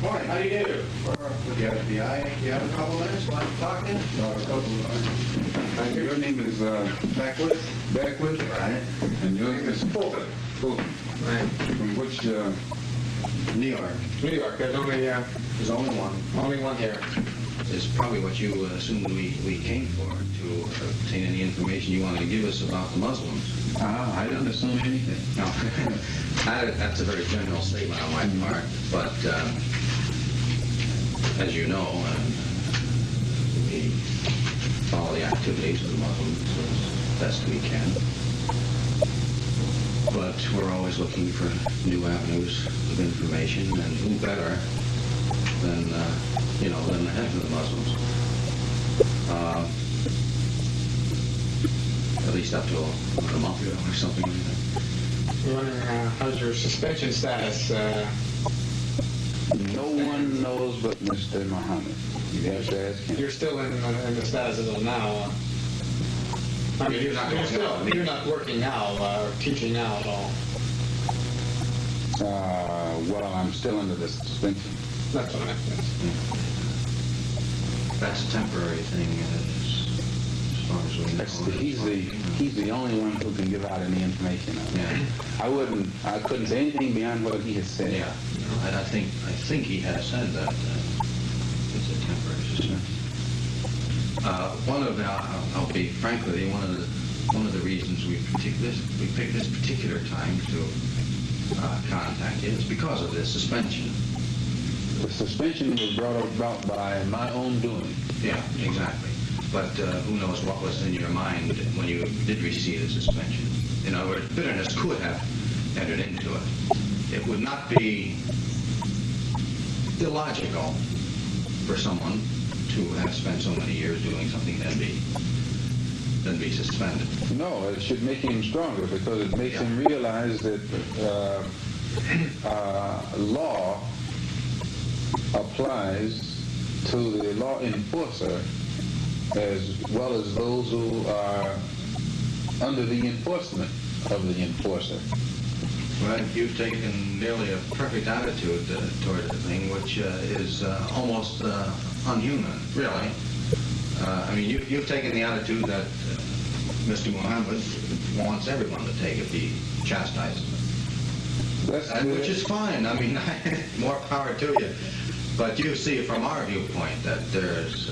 Morning. How do you do? With the FBI, you have a couple minutes? Want to talk in? No, a couple of your name is Beckwith? Beckwith? Right. And your name is Fulton. Fulton. Right. From which, New York. New York. There's There's only one here. Is probably what you assumed we came for, to obtain any information you wanted to give us about the Muslims. I didn't assume anything. No. That's a very general statement on my part, but as you know, we follow the activities of the Muslims as best we can. But we're always looking for new avenues of information, and who better than than the heads of the Muslims. At least up to a month ago or something like that. I'm wondering, how's your suspension status? No one knows but Mr. Muhammad. You have to ask him. You're still in the status as of now. I mean, you're not working now or teaching now at all. Well, I'm still under the suspension. That's what I meant. That's a temporary thing, as far as we know. He's the only one who can give out any information. Yeah. I couldn't say anything beyond what he has said. Yeah. I think he has said that it's a temporary suspension. I'll be frank with you, one of the reasons we picked this particular time to contact you is because of this suspension. The suspension was brought about by my own doing. Yeah, exactly. But who knows what was in your mind when you did receive the suspension. In other words, bitterness could have entered into it. It would not be illogical for someone to have spent so many years doing something and then be suspended. No, it should make him stronger because it makes him realize that law applies to the law enforcer as well as those who are under the enforcement of the enforcer. Well, you've taken nearly a perfect attitude toward the thing, which is almost unhuman, really. I mean, you've taken the attitude that Mr. Muhammad wants everyone to take if he chastises them. Which is fine. I mean, more power to you. But you see from our viewpoint that there's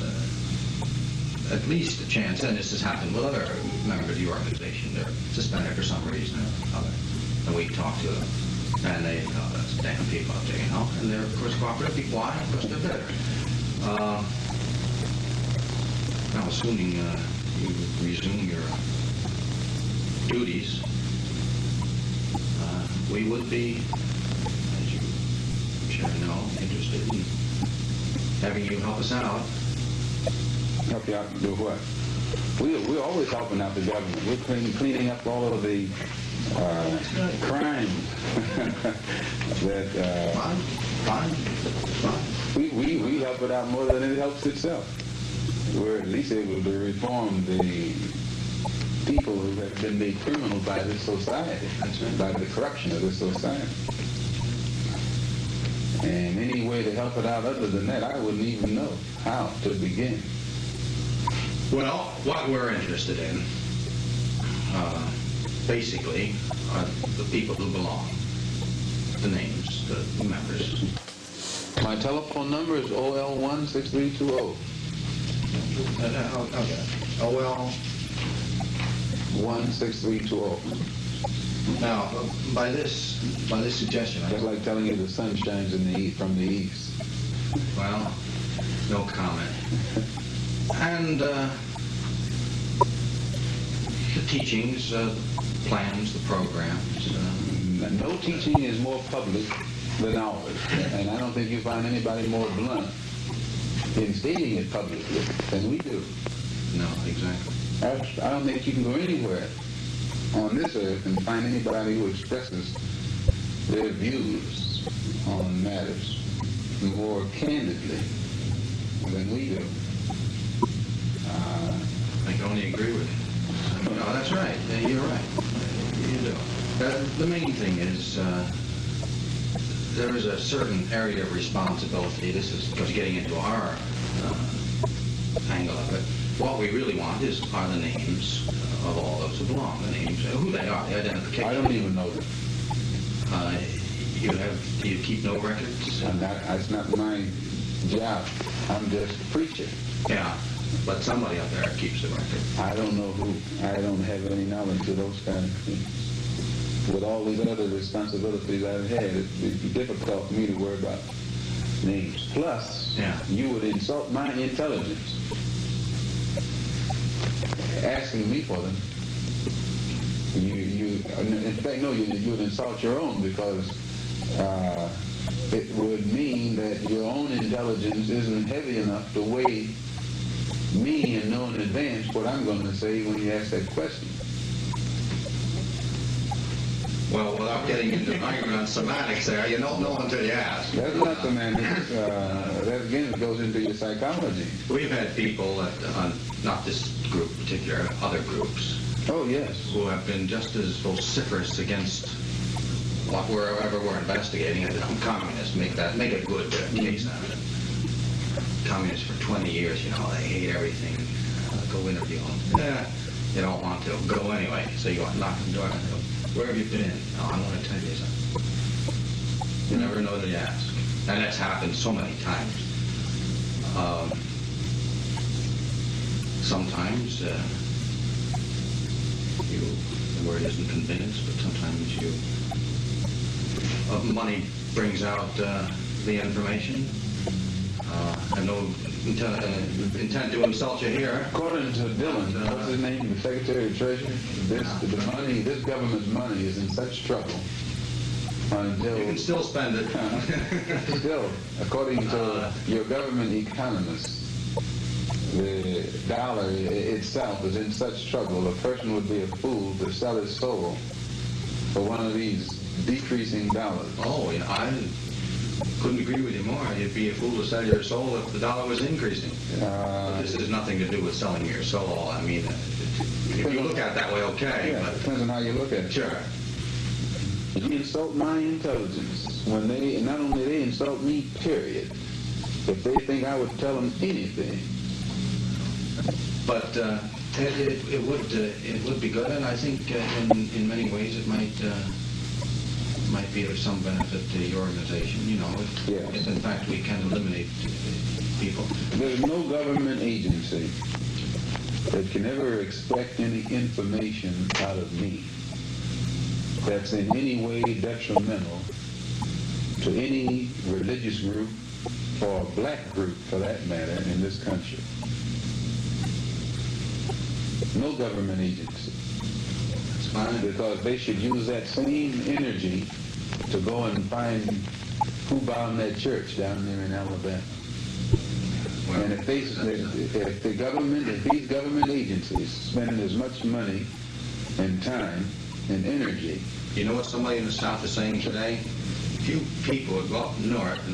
at least a chance, and this has happened with other members of the organization, they're suspended for some reason or other. And we talk to them, and they, that's damn people out there, and they're, of course, cooperative. Why? Because they're better. Now, assuming you resume your duties, we would be, as you I'm sure know, interested in having you help us out. Help you out to do what? We're always helping out the government. We're cleaning up all of the crime that Fine. we help it out more than it helps itself. We're at least able to reform the people who have been made criminal by this society, by the corruption of this society. And any way to help it out other than that, I wouldn't even know how to begin. Well, what we're interested in, basically, are the people who belong, the names, the members. My telephone number is OL16320. Okay. OL 16320. Now, by this suggestion, Just like telling you the sun shines from the east. well, no comment. And the teachings, plans, the programs. No teaching is more public than ours, and I don't think you find anybody more blunt in stating it publicly than we do. No, exactly. I don't think you can go anywhere on this earth and find anybody who expresses their views on matters more candidly than we do. I can only agree with you. No, that's right. You're right. You do. The main thing is there is a certain area of responsibility. This is because getting into our angle of it. What we really want are the names of all those who belong, the names, who they are, the identification. I don't even know them. Do you keep no records? That's not my job. I'm just a preacher. Yeah, but somebody up there keeps the record. I don't know who. I don't have any knowledge of those kind of things. With all these other responsibilities I've had, it'd be difficult for me to worry about names. Plus, you would insult my intelligence asking me for them. In fact, no, you would insult your own, because it would mean that your own intelligence isn't heavy enough to weigh me and know in advance what I'm going to say when you ask that question. Well, without getting into an argument on semantics there, you don't know until you ask. That's not semantics. That again goes into your psychology. We've had people, not this group in particular, other groups, oh yes, who have been just as vociferous against whatever we're investigating. Communists, make a good case out of it. Communists for 20 years, they hate everything. Go interview them. You don't want to. Go anyway. So you go and knock on the door and go, where have you been? Oh, I want to tell you something. You never know till you ask. And that's happened so many times. Sometimes the word isn't convinced, but sometimes money brings out the information. I have no intent to insult you here. According to Dillon, what's his name, the Secretary of Treasury, this government's money is in such trouble until... You can still spend it. Still, according to your government economists, the dollar itself is in such trouble, a person would be a fool to sell his soul for one of these decreasing dollars. Oh, yeah, I couldn't agree with you more. You'd be a fool to sell your soul if the dollar was increasing. This has nothing to do with selling your soul. I mean, if you look at it that way, okay. Yeah, but depends on how you look at it. Sure. You insult my intelligence when not only they insult me, period, if they think I would tell them anything. But it would be good, and I think in many ways it might be of some benefit to your organization. If in fact we can eliminate people. There's no government agency that can ever expect any information out of me that's in any way detrimental to any religious group or a black group, for that matter, in this country. No government agency. That's fine. Because they should use that same energy to go and find who bombed that church down there in Alabama. Well, and if these government agencies spending as much money and time and energy. You know what somebody in the South is saying today? Few people would go up north and